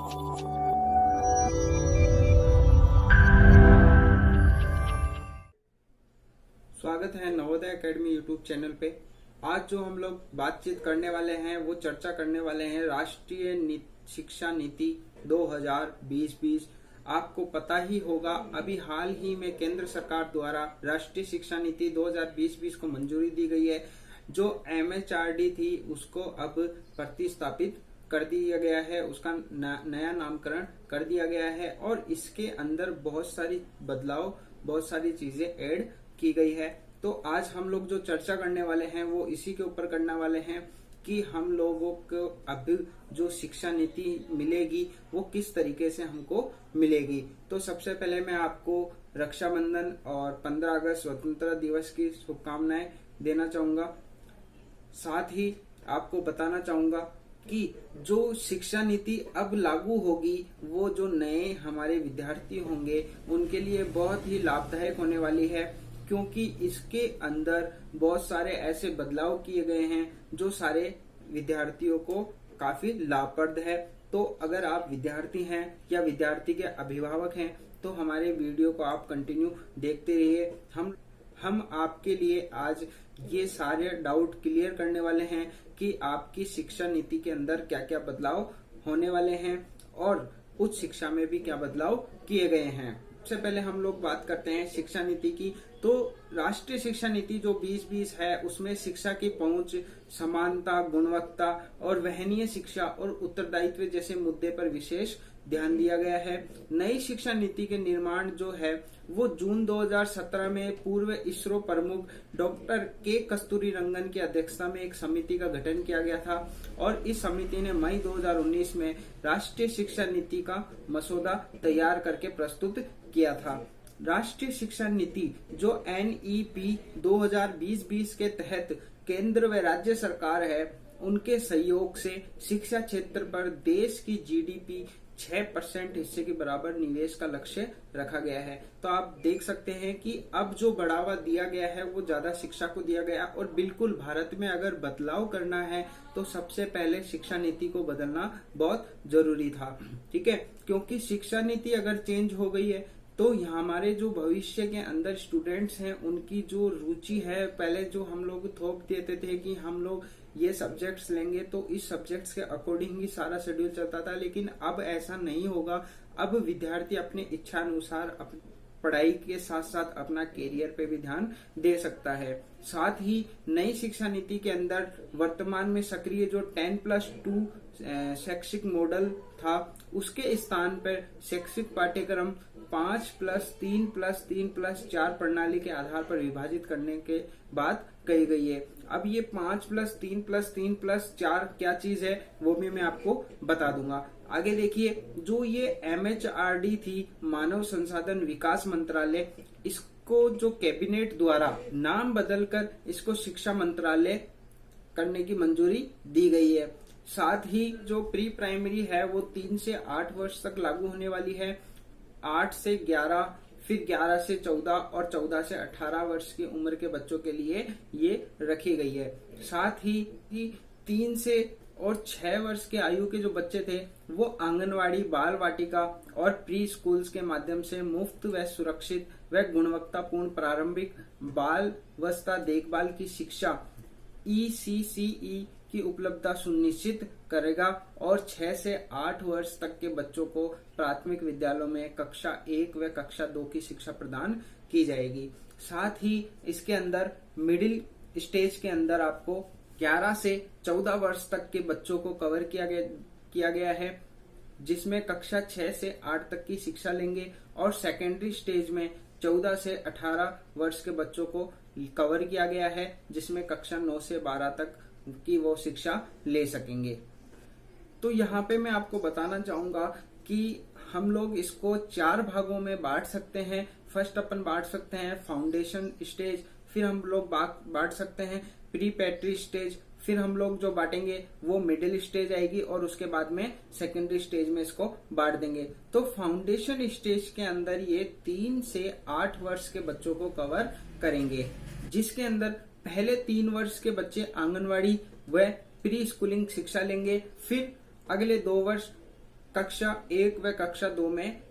स्वागत है Navodaya academy YouTube channel पे। आज जो हम लोग बातचीत करने वाले हैं वो चर्चा करने वाले हैं राष्ट्रीय शिक्षा नीति 2020-20। आपको पता ही होगा अभी हाल ही में केंद्र सरकार द्वारा राष्ट्रीय शिक्षा नीति 2020-20 को मंजूरी दी गई है। जो MHRD थी उसको अब प्रतिस्थापित कर दिया गया है, उसका नया नामकरण कर दिया गया है और इसके अंदर बहुत सारी बदलाव, बहुत सारी चीजें ऐड की गई है। तो आज हम लोग जो चर्चा करने वाले हैं वो इसी के ऊपर करने वाले हैं कि हम लोगों को अब जो शिक्षा नीति मिलेगी वो किस तरीके से हमको मिलेगी। तो सबसे पहले मैं आपको रक्षाबंधन और 15 अगस्त स्वतंत्रता दिवस की शुभकामनाएं देना चाहूंगा। साथ ही आपको बताना चाहूंगा कि जो शिक्षा नीति अब लागू होगी वो जो नए हमारे विद्यार्थी होंगे उनके लिए बहुत ही लाभदायक होने वाली है, क्योंकि इसके अंदर बहुत सारे ऐसे बदलाव किए गए हैं जो सारे विद्यार्थियों को काफी लाभप्रद है। तो अगर आप विद्यार्थी हैं या विद्यार्थी के अभिभावक हैं तो हमारे वीडियो को आप कंटिन्यू देखते रहिए। हम आपके लिए आज ये सारे डाउट क्लियर करने वाले हैं कि आपकी शिक्षा नीति के अंदर क्या क्या बदलाव होने वाले हैं और उच्च शिक्षा में भी क्या बदलाव किए गए हैं। सबसे पहले हम लोग बात करते हैं शिक्षा नीति की। तो राष्ट्रीय शिक्षा नीति जो 2020 है उसमें शिक्षा की पहुंच, समानता, गुणवत्ता और वहनीय शिक्षा और उत्तरदायित्व जैसे मुद्दे पर विशेष ध्यान दिया गया है। नई शिक्षा नीति के निर्माण जो है वो जून 2017 में पूर्व इसरो प्रमुख डॉक्टर के कस्तूरी रंगन की अध्यक्षता में एक समिति का गठन किया गया था और इस समिति ने मई 2019 में राष्ट्रीय शिक्षा नीति का मसौदा तैयार करके प्रस्तुत किया था। राष्ट्रीय शिक्षा नीति जो NEP 2020-20 के तहत केंद्र व राज्य सरकार है उनके सहयोग से शिक्षा क्षेत्र पर देश की GDP 6% हिस्से के बराबर निवेश का लक्ष्य रखा गया है। तो आप देख सकते हैं कि अब जो बढ़ावा दिया गया है वो ज्यादा शिक्षा को दिया गया और बिल्कुल भारत में अगर बदलाव करना है तो सबसे पहले शिक्षा नीति को बदलना बहुत जरूरी था। ठीक है, क्योंकि शिक्षा नीति अगर चेंज हो गई है तो हमारे जो भविष्य के अंदर स्टूडेंट्स हैं उनकी जो रुचि है, पहले जो हम लोग थोप देते थे कि हम लोग ये सब्जेक्ट्स लेंगे तो इस सब्जेक्ट्स के अकॉर्डिंग ही सारा शेड्यूल चलता था, लेकिन अब ऐसा नहीं होगा। अब विद्यार्थी अपने इच्छा अनुसार पढ़ाई के साथ साथ अपना कैरियर पे भी ध्यान दे सकता है। साथ ही नई शिक्षा नीति के अंदर वर्तमान में सक्रिय जो 10+2 शैक्षिक मॉडल था उसके स्थान पर शैक्षिक पाठ्यक्रम 5+3+3+4 प्रणाली के आधार पर विभाजित करने के बात कही गई है। अब ये 5+3+3+4 क्या चीज है वो भी मैं आपको बता दूंगा। आगे देखिए, जो ये MHRD थी मानव संसाधन विकास मंत्रालय, इसको जो कैबिनेट द्वारा नाम बदलकर इसको शिक्षा मंत्रालय करने की मंजूरी दी गई है। साथ ही जो प्री प्राइमरी है वो 3 से 8 वर्ष तक लागू होने वाली है, 8 से 11, फिर 11 से 14 और 14 से 18 वर्ष की उम्र के बच्चों के लिए ये रखी गई है। साथ ही 3 से और 6 वर्ष के आयु के जो बच्चे थे वो आंगनवाड़ी, बाल वाटिका और प्री स्कूल्स के माध्यम से मुफ्त व सुरक्षित व गुणवत्तापूर्ण प्रारंभिक बाल अवस्था देखभाल की शिक्षा ECCE की उपलब्धता सुनिश्चित करेगा और 6 से 8 वर्ष तक के बच्चों को प्राथमिक विद्यालयों में कक्षा 1 व कक्षा 2 की शिक्षा प्रदान की जाएगी। साथ ही इसके अंदर मिडिल स्टेज के अंदर आपको 11 से 14 वर्ष तक के बच्चों को कवर किया गया है, जिसमें कक्षा 6 से 8 तक की शिक्षा लेंगे और सेकेंडरी स्टेज में 14 से 18 वर्ष के बच्चों को कवर किया गया है, जिसमें कक्षा 9 से 12 तक की वो शिक्षा ले सकेंगे। तो यहाँ पे मैं आपको बताना चाहूंगा कि हम लोग इसको 4 भागों में बांट सकते हैं। फर्स्ट अपन बांट सकते हैं फाउंडेशन स्टेज, फिर हम लोग बांट सकते हैं प्री पैट्री स्टेज, फिर हम लोग जो बांटेंगे वो मिडिल स्टेज आएगी और उसके बाद में सेकेंडरी स्टेज में इसको बांट देंगे। तो फाउंडेशन स्टेज के अंदर ये 3 से 8 वर्ष के बच्चों को कवर करेंगे, जिसके अंदर पहले 3 वर्ष के बच्चे आंगनवाड़ी व प्री स्कूलिंग शिक्षा लेंगे, फिर अगले 2 वर्ष कक्षा 1 व कक्षा 2 में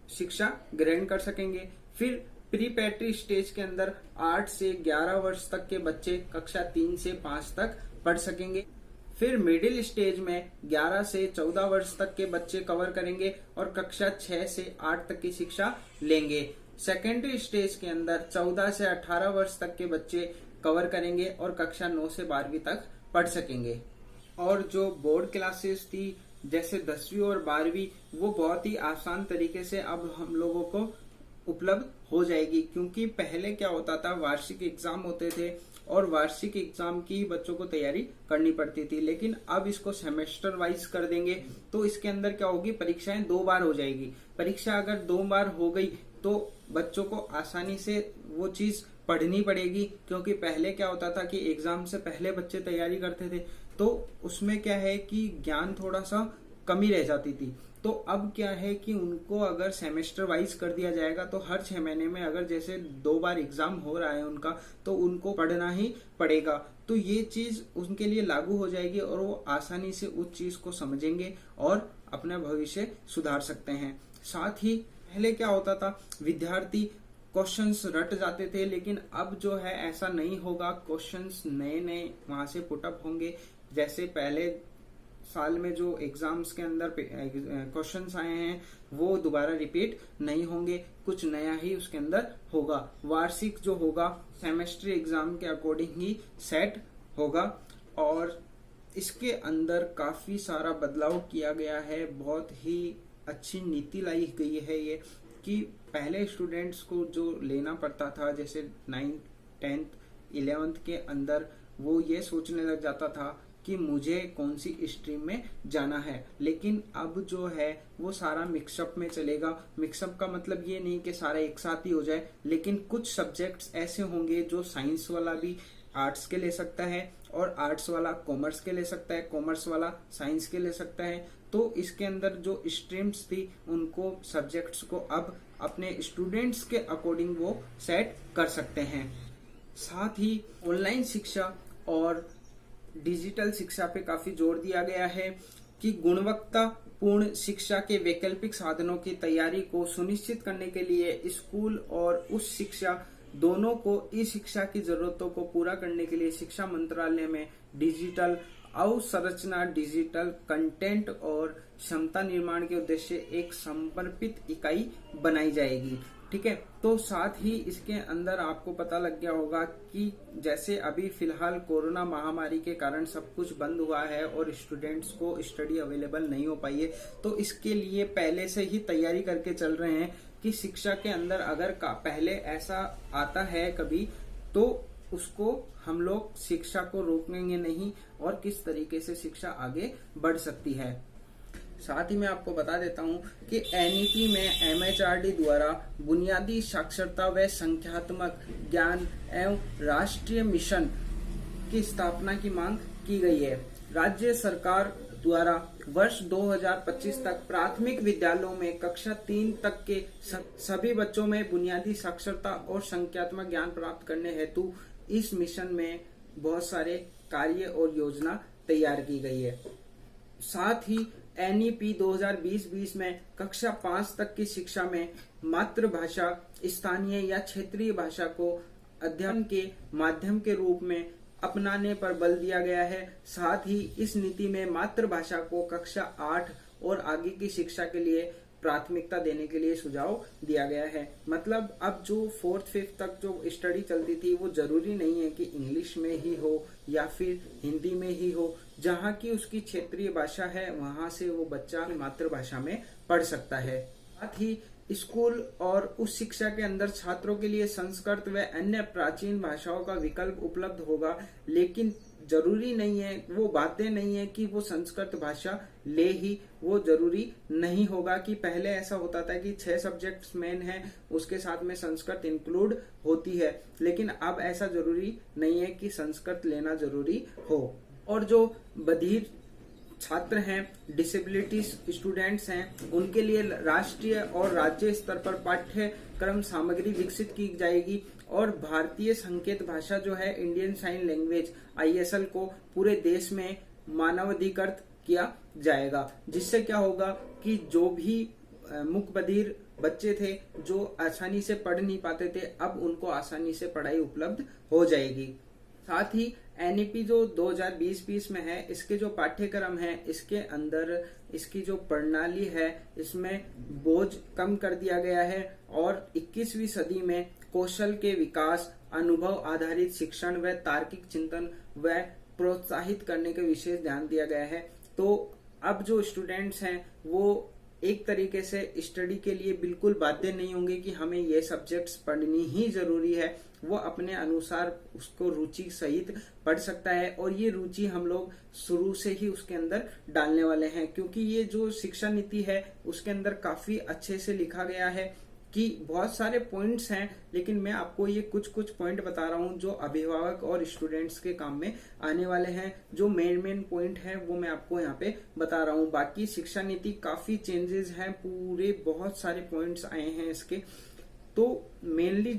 शिक्षा ग्रहण कर सकेंगे। फिर प्रीपेटरी स्टेज के अंदर 8 से 11 वर्ष तक के बच्चे कक्षा 3 से 5 तक पढ़ सकेंगे। फिर मिडिल स्टेज में 11 से 14 वर्ष तक के बच्चे कवर करेंगे और कक्षा 6 से 8 तक की शिक्षा लेंगे। सेकेंडरी स्टेज के अंदर 14 से 18 वर्ष तक के बच्चे कवर करेंगे और कक्षा 9 से 12वीं तक पढ़ सकेंगे। और जो बोर्ड क्लासेस थी जैसे 10वीं और 12वीं, वो बहुत ही आसान तरीके से अब हम लोगों को उपलब्ध हो जाएगी, क्योंकि पहले क्या होता था, वार्षिक एग्जाम होते थे और वार्षिक एग्जाम की बच्चों को तैयारी करनी पड़ती थी। लेकिन अब इसको सेमेस्टर वाइज कर देंगे तो इसके अंदर क्या होगी, परीक्षाएं 2 बार हो जाएगी। परीक्षा अगर 2 बार हो गई तो बच्चों को आसानी से वो चीज पढ़नी पड़ेगी, क्योंकि पहले क्या होता था कि एग्जाम से पहले बच्चे तैयारी करते थे तो उसमें क्या है कि ज्ञान थोड़ा सा कमी रह जाती थी। तो अब क्या है कि उनको अगर सेमेस्टर वाइज कर दिया जाएगा तो हर 6 महीने में अगर जैसे 2 बार एग्जाम हो रहा है उनका, तो उनको पढ़ना ही पड़ेगा। तो ये चीज उनके लिए लागू हो जाएगी और वो आसानी से उस चीज को समझेंगे और अपना भविष्य सुधार सकते हैं। साथ ही पहले क्या होता था, विद्यार्थी क्वेश्चंस रट जाते थे, लेकिन अब जो है ऐसा नहीं होगा। क्वेश्चंस नए नए वहां से पुटअप होंगे। जैसे पहले साल में जो एग्जाम्स के अंदर क्वेश्चंस आए हैं वो दोबारा रिपीट नहीं होंगे, कुछ नया ही उसके अंदर होगा। वार्षिक जो होगा सेमेस्टर एग्जाम के अकॉर्डिंग ही सेट होगा और इसके अंदर काफी सारा बदलाव किया गया है। बहुत ही अच्छी नीति लाई गई है ये, कि पहले स्टूडेंट्स को जो लेना पड़ता था जैसे 9th, 10th, 11th के अंदर, वो ये सोचने लग जाता था कि मुझे कौन सी स्ट्रीम में जाना है। लेकिन अब जो है वो सारा मिक्सअप में चलेगा। मिक्सअप का मतलब ये नहीं कि सारा एक साथ ही हो जाए, लेकिन कुछ सब्जेक्ट्स ऐसे होंगे जो साइंस वाला भी आर्ट्स के ले सकता है और आर्ट्स वाला कॉमर्स के ले सकता है, कॉमर्स वाला साइंस के ले सकता है। तो इसके अंदर जो स्ट्रीम्स थी उनको, सब्जेक्ट्स को अब अपने स्टूडेंट्स के अकॉर्डिंग वो सेट कर सकते हैं। साथ ही ऑनलाइन शिक्षा और डिजिटल शिक्षा पे काफी जोर दिया गया है कि गुणवत्तापूर्ण शिक्षा के वैकल्पिक साधनों की तैयारी को सुनिश्चित करने के लिए स्कूल और उच्च शिक्षा दोनों को इस शिक्षा की जरूरतों को पूरा करने के लिए शिक्षा मंत्रालय में डिजिटल अवसंरचना, डिजिटल कंटेंट और क्षमता निर्माण के उद्देश्य एक समर्पित इकाई बनाई जाएगी। ठीक है, तो साथ ही इसके अंदर आपको पता लग गया होगा कि जैसे अभी फिलहाल कोरोना महामारी के कारण सब कुछ बंद हुआ है और स्टूडेंट्स को स्टडी अवेलेबल नहीं हो पाई है, तो इसके लिए पहले से ही तैयारी करके चल रहे हैं कि शिक्षा के अंदर अगर पहले ऐसा आता है कभी, तो उसको हम लोग शिक्षा को रोकेंगे नहीं और किस तरीके से शिक्षा आगे बढ़ सकती है। साथ ही मैं आपको बता देता हूं कि एनईपी में एमएचआरडी द्वारा बुनियादी साक्षरता व संख्यात्मक ज्ञान एवं राष्ट्रीय मिशन की स्थापना की मांग की गई है। राज्य सरकार द्वारा वर्ष 2025 तक प्राथमिक विद्यालयों में कक्षा 3 तक के सभी बच्चों में बुनियादी साक्षरता और संख्यात्मक ज्ञान प्राप्त करने हेतु इस मिशन में बहुत सारे कार्य और योजना तैयार की गई है। साथ ही एनईपी 2020-20 में कक्षा 5 तक की शिक्षा में मातृभाषा, स्थानीय या क्षेत्रीय भाषा को अध्ययन के माध्यम के रूप में अपनाने पर बल दिया गया है। साथ ही इस नीति में मातृभाषा को कक्षा 8 और आगे की शिक्षा के लिए प्राथमिकता देने के लिए सुझाव दिया गया है। मतलब अब जो 4th 5th तक जो स्टडी चलती थी वो जरूरी नहीं है कि इंग्लिश में ही हो या फिर हिंदी में ही हो। जहाँ की उसकी क्षेत्रीय भाषा है वहां से वो बच्चा मातृभाषा में पढ़ सकता है। साथ ही स्कूल और उस शिक्षा के अंदर छात्रों के लिए संस्कृत व अन्य प्राचीन भाषाओं का विकल्प उपलब्ध होगा, लेकिन जरूरी नहीं है, वो बातें नहीं है कि वो संस्कृत भाषा ले ही, वो जरूरी नहीं होगा। कि पहले ऐसा होता था कि 6 सब्जेक्ट्स मेन है, उसके साथ में संस्कृत इंक्लूड होती है, लेकिन अब ऐसा जरूरी नहीं है कि संस्कृत लेना जरूरी हो। और जो बधिर छात्र हैं, डिसेबिलिटी स्टूडेंट्स हैं, उनके लिए राष्ट्रीय और राज्य स्तर पर पाठ्यक्रम सामग्री विकसित की जाएगी और भारतीय संकेत भाषा जो है इंडियन साइन लैंग्वेज ISL को पूरे देश में मानवाधिकृत किया जाएगा, जिससे क्या होगा कि जो भी मूक बधिर बच्चे थे जो आसानी से पढ़ नहीं पाते थे, अब उनको आसानी से पढ़ाई उपलब्ध हो जाएगी। साथ ही एनईपी जो 2020-20 में है, इसके जो पाठ्यक्रम है, इसके अंदर इसकी जो प्रणाली है, इसमें बोझ कम कर दिया गया है और 21वीं सदी में कौशल के विकास, अनुभव आधारित शिक्षण व तार्किक चिंतन व प्रोत्साहित करने के विशेष ध्यान दिया गया है। तो अब जो स्टूडेंट्स हैं वो एक तरीके से स्टडी के लिए बिल्कुल बाध्य नहीं होंगे कि हमें ये सब्जेक्ट्स पढ़नी ही जरूरी है। वो अपने अनुसार उसको रुचि सहित पढ़ सकता है और ये रुचि हम लोग शुरू से ही उसके अंदर डालने वाले हैं, क्योंकि ये जो शिक्षा नीति है उसके अंदर काफी अच्छे से लिखा गया है कि बहुत सारे पॉइंट्स हैं, लेकिन मैं आपको ये कुछ पॉइंट बता रहा हूँ जो अभिभावक और स्टूडेंट्स के काम में आने वाले हैं। जो मेन पॉइंट है वो मैं आपको यहाँ पे बता रहा हूँ। बाकी शिक्षा नीति काफी चेंजेस हैं, पूरे बहुत सारे पॉइंट्स आए हैं इसके। तो मेनली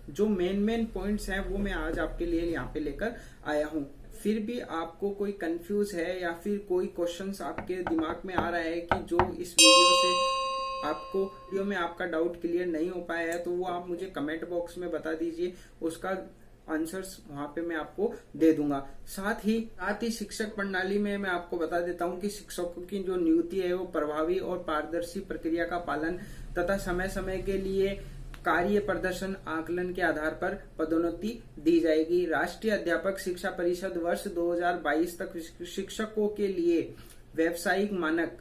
जो मेन पॉइंट्स हैं वो मैं आज आपके लिए यहाँ पे लेकर आया हूँ। फिर भी आपको कोई कंफ्यूज है या फिर कोई क्वेश्चंस आपके दिमाग में आ रहा है कि जो इस वीडियो में आपका डाउट क्लियर नहीं हो पाया है, तो वो आप मुझे कमेंट बॉक्स में बता दीजिए, उसका आंसर्स वहां पे मैं आपको दे दूंगा। साथ ही शिक्षक प्रणाली में मैं आपको बता देता हूं कि शिक्षकों की जो नियुक्ति है वो प्रभावी और पारदर्शी प्रक्रिया का पालन तथा समय समय के लिए कार्य प्रदर्शन आकलन के आधार पर पदोन्नति दी जाएगी। राष्ट्रीय अध्यापक शिक्षा परिषद वर्ष 2022 तक शिक्षकों के लिए व्यावसायिक मानक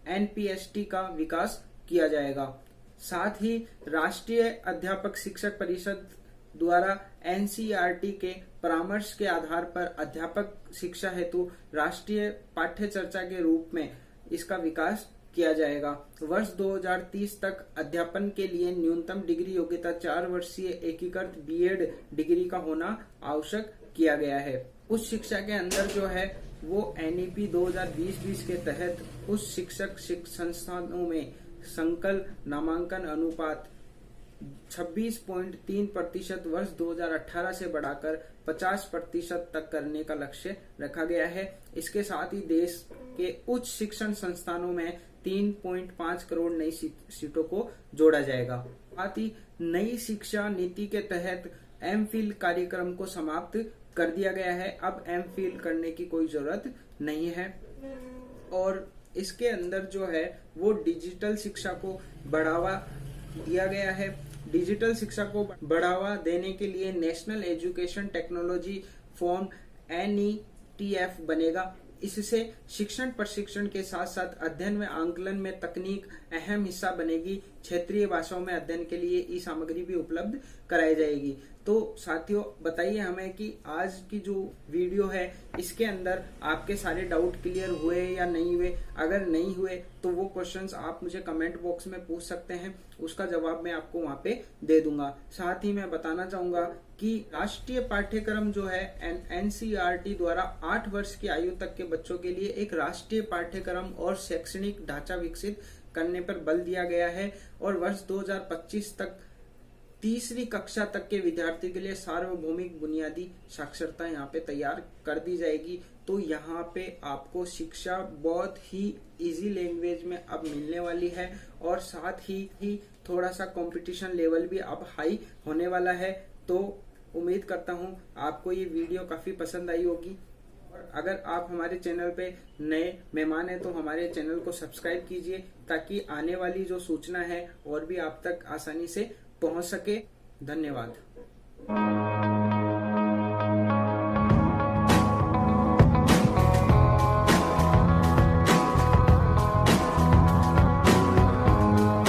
NPST का विकास किया जाएगा। साथ ही राष्ट्रीय अध्यापक शिक्षक परिषद द्वारा NCERT के परामर्श के आधार पर अध्यापक शिक्षा हेतु राष्ट्रीय पाठ्य चर्चा के रूप में इसका विकास किया जाएगा। वर्ष 2030 तक अध्यापन के लिए न्यूनतम डिग्री योग्यता 4 वर्षीय एकीकृत B.Ed डिग्री का होना आवश्यक किया गया है। उस शिक्षा के अंदर जो है वो NEP 2020-20 के तहत उस शिक्षक संस्थानों में संकल नामांकन अनुपात 26.3% वर्ष 2018 से बढ़ाकर 50% तक करने का लक्ष्य रखा गया है। इसके साथ ही देश के उच्च शिक्षण संस्थानों में 3.5 करोड़ नई सीटों को जोड़ा जाएगा। साथ ही नई शिक्षा नीति के तहत MPhil कार्यक्रम को समाप्त कर दिया गया है। अब MPhil करने की कोई जरूरत नहीं है और इसके अंदर जो है वो डिजिटल शिक्षा को बढ़ावा दिया गया है। डिजिटल शिक्षा को बढ़ावा देने के लिए national education technology form NETF बनेगा। इससे शिक्षण प्रशिक्षण के साथ साथ अध्ययन व आंकलन में तकनीक अहम हिस्सा बनेगी। क्षेत्रीय भाषाओं में अध्ययन के लिए ई सामग्री भी उपलब्ध कराई जाएगी। तो साथियों बताइए हमें कि आज की जो वीडियो है इसके अंदर आपके सारे डाउट क्लियर हुए या नहीं हुए। अगर नहीं हुए तो वो क्वेश्चंस आप मुझे कमेंट बॉक्स में पूछ सकते हैं, उसका जवाब मैं आपको वहां पे दे दूंगा। साथ ही मैं बताना चाहूंगा कि राष्ट्रीय पाठ्यक्रम जो है NCERT द्वारा 8 वर्ष की आयु तक के बच्चों के लिए एक राष्ट्रीय पाठ्यक्रम और शैक्षणिक ढांचा विकसित करने पर बल दिया गया है और वर्ष 2025 तक तीसरी कक्षा तक के विद्यार्थी के लिए सार्वभौमिक बुनियादी साक्षरता यहाँ पे तैयार कर दी जाएगी। तो यहाँ पे आपको शिक्षा बहुत ही इजी लैंग्वेज में अब मिलने वाली है और साथ ही थोड़ा सा कंपटीशन लेवल भी अब हाई होने वाला है। तो उम्मीद करता हूँ आपको ये वीडियो काफी पसंद आई होगी। और अगर आप हमारे चैनल पे नए मेहमान हैं तो हमारे चैनल को सब्सक्राइब कीजिए ताकि आने वाली जो सूचना है और भी आप तक आसानी से पहुंच सके। धन्यवाद।